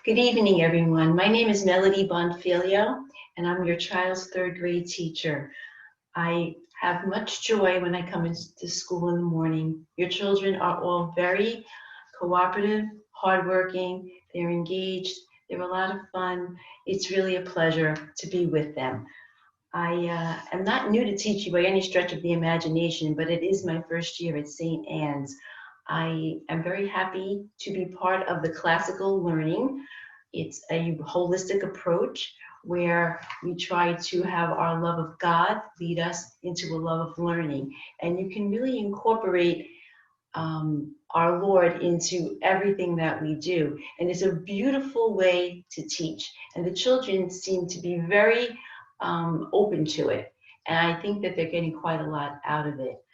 Good evening, everyone. My name is Melody Bonfiglio, and I'm your child's third grade teacher. I have much joy when I come into school in the morning. Your children are all very cooperative, hardworking, they're engaged, they're a lot of fun. It's really a pleasure to be with them. I am not new to teaching by any stretch of the imagination, but it is my first year at St. Anne's. I am very happy to be part of the classical learning. It's a holistic approach where we try to have our love of God lead us into a love of learning. And you can really incorporate our Lord into everything that we do. And it's a beautiful way to teach. And the children seem to be very open to it. And I think that they're getting quite a lot out of it.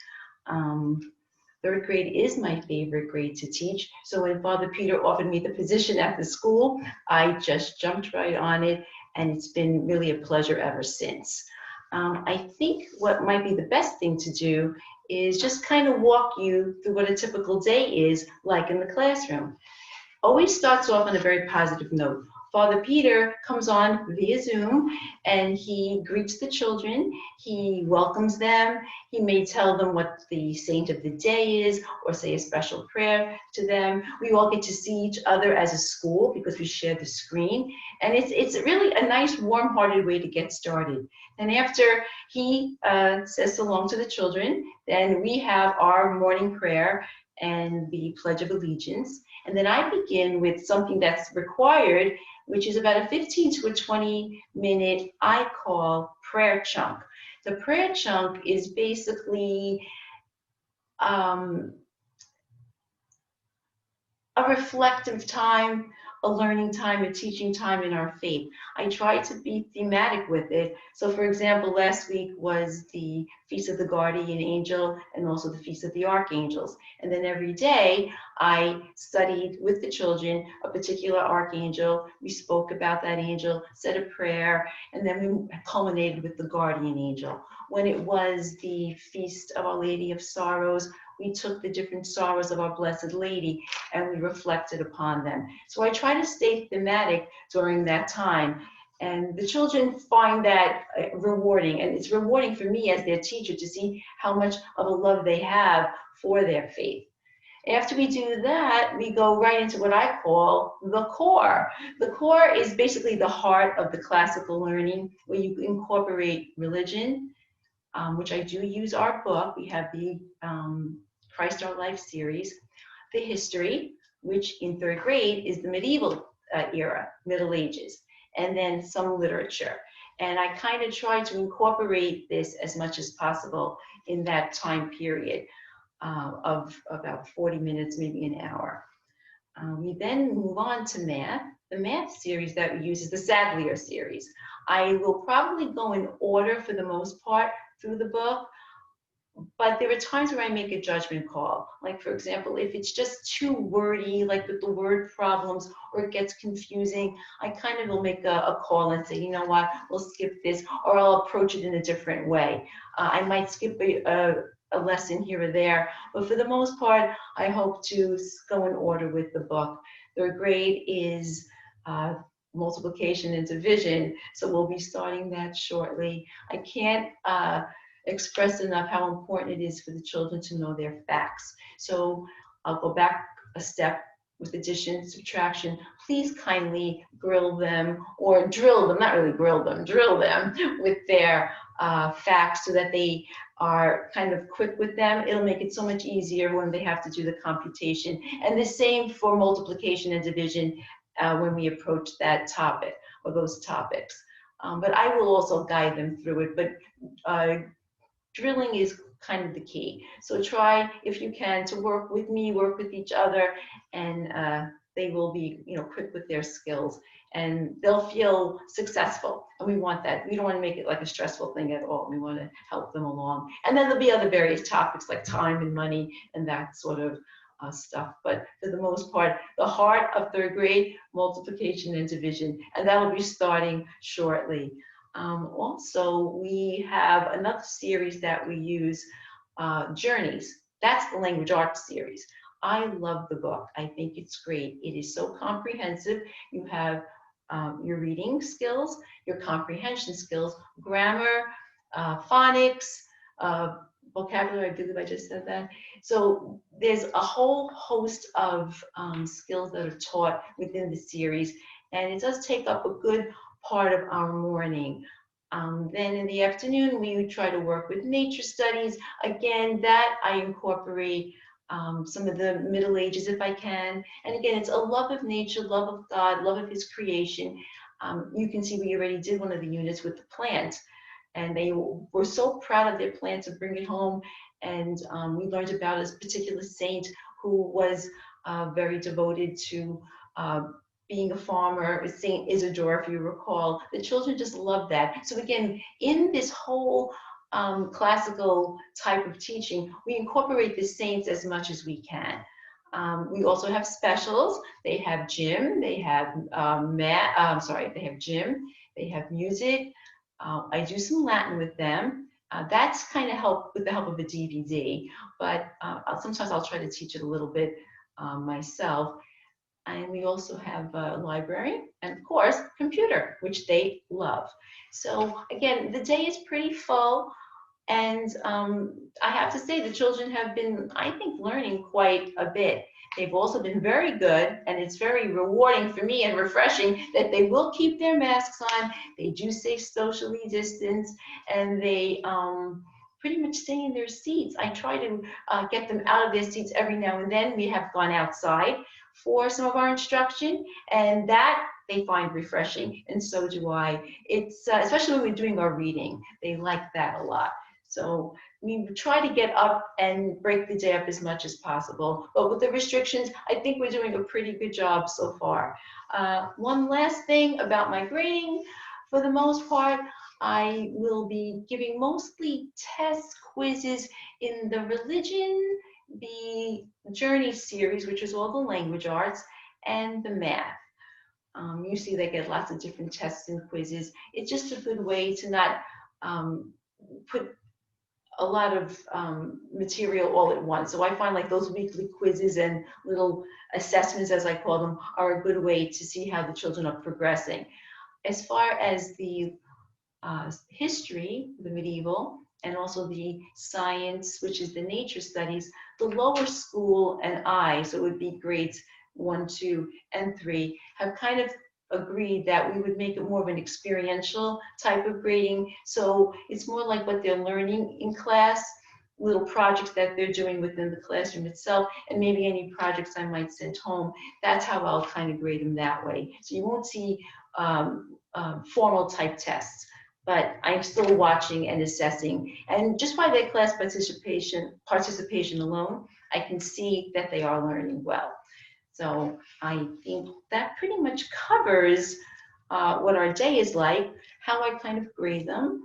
Third grade is my favorite grade to teach. So when Father Peter offered me the position at the school, I just jumped right on it, and it's been really a pleasure ever since. I think what might be the best thing to do is just kind of walk you through what a typical day is like in the classroom. Always starts off on a very positive note. Father Peter comes on via Zoom and he greets the children, he welcomes them, he may tell them what the saint of the day is or say a special prayer to them. We all get to see each other as a school because we share the screen, and it's really a nice warm-hearted way to get started. And after he says so long to the children, then we have our morning prayer and the Pledge of Allegiance. And then I begin with something that's required, which is about a 15 to a 20-minute, I call prayer chunk. The prayer chunk is basically a reflective time, a learning time, a teaching time in our faith. I try to be thematic with it. So for example, last week was the Feast of the Guardian Angel and also the Feast of the Archangels. And then every day I studied with the children a particular archangel. We spoke about that angel, said a prayer, and then we culminated with the guardian angel. When it was the Feast of Our Lady of Sorrows, we took the different sorrows of our Blessed Lady and we reflected upon them. So I try to stay thematic during that time. And the children find that rewarding. And it's rewarding for me as their teacher to see how much of a love they have for their faith. After we do that, we go right into what I call the core. The core is basically the heart of the classical learning, where you incorporate religion, which I do use our book. We have the Christ Our Life series, the history, which in third grade is the medieval era, Middle Ages, and then some literature. And I kind of try to incorporate this as much as possible in that time period of about 40 minutes, maybe an hour. We then move on to math. The math series that we use is the Sadlier series. I will probably go in order for the most part through the book, but there are times where I make a judgment call. Like, for example, if it's just too wordy, like with the word problems, or it gets confusing, I kind of will make a call and say, you know what, we'll skip this, or I'll approach it in a different way. I might skip a lesson here or there, but for the most part, I hope to go in order with the book. Third grade is multiplication and division, so we'll be starting that shortly. I can't express enough how important it is for the children to know their facts. So I'll go back a step with addition, subtraction. Please kindly grill them or drill them, not really grill them, drill them with their facts so that they are kind of quick with them. It'll make it so much easier when they have to do the computation. And the same for multiplication and division when we approach that topic or those topics. But I will also guide them through it. But drilling is kind of the key. So try, if you can, to work with me, work with each other, and they will be, quick with their skills, and they'll feel successful. And we want that. We don't want to make it like a stressful thing at all. We want to help them along. And then there'll be other various topics like time and money and that sort of stuff. But for the most part, the heart of third grade, multiplication and division, and that will be starting shortly. Also, we have another series that we use, Journeys. That's the language arts series. I love the book. I think it's great. It is so comprehensive. You have your reading skills, your comprehension skills, grammar, phonics, uh, vocabulary. I believe I just said that. So there's a whole host of skills that are taught within the series, and it does take up a good part of our morning. Then in the afternoon, we try to work with nature studies. Again, that I incorporate some of the Middle Ages if I can. And again, it's a love of nature, love of God, love of His creation. You can see we already did one of the units with the plant, and they were so proud of their plant to bring it home. And we learned about this particular saint who was very devoted to being a farmer, Saint Isidore, if you recall. The children just love that. So again, in this whole classical type of teaching, we incorporate the saints as much as we can. We also have specials. They have gym, they have they have gym, they have music. I do some Latin with them. That's kind of help with the help of a DVD, but sometimes I'll try to teach it a little bit myself. And we also have a library and of course computer, which they love. So again, the day is pretty full. And I have to say, the children have been, I think, learning quite a bit. They've also been very good, and it's very rewarding for me and refreshing that they will keep their masks on. They do stay socially distanced, and they pretty much stay in their seats. I try to get them out of their seats every now and then. We have gone outside for some of our instruction, and that they find refreshing, and so do I. It's especially when we're doing our reading, they like that a lot. So we try to get up and break the day up as much as possible. But with the restrictions, I think we're doing a pretty good job so far. One last thing about my grading. For the most part, I will be giving mostly tests, quizzes in the religion, the journey series, which is all the language arts, and the math. Usually they get lots of different tests and quizzes. It's just a good way to not put a lot of material all at once. So I find like those weekly quizzes and little assessments, as I call them, are a good way to see how the children are progressing. As far as the history, the medieval, and also the science, which is the nature studies, the lower school and I, so it would be grades 1, 2, and 3, have kind of agreed that we would make it more of an experiential type of grading. So it's more like what they're learning in class, little projects that they're doing within the classroom itself, and maybe any projects I might send home. That's how I'll kind of grade them that way. So you won't see formal type tests, but I'm still watching and assessing. And just by their class participation alone, I can see that they are learning well. So I think that pretty much covers what our day is like, how I kind of grade them.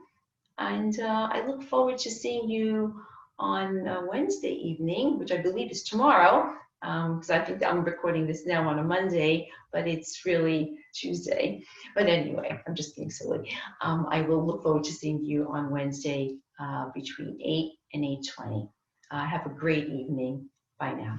And I look forward to seeing you on Wednesday evening, which I believe is tomorrow, because I think I'm recording this now on a Monday, but it's really Tuesday. But anyway, I'm just being silly. I will look forward to seeing you on Wednesday between 8 and 8:20. Have a great evening. Bye now.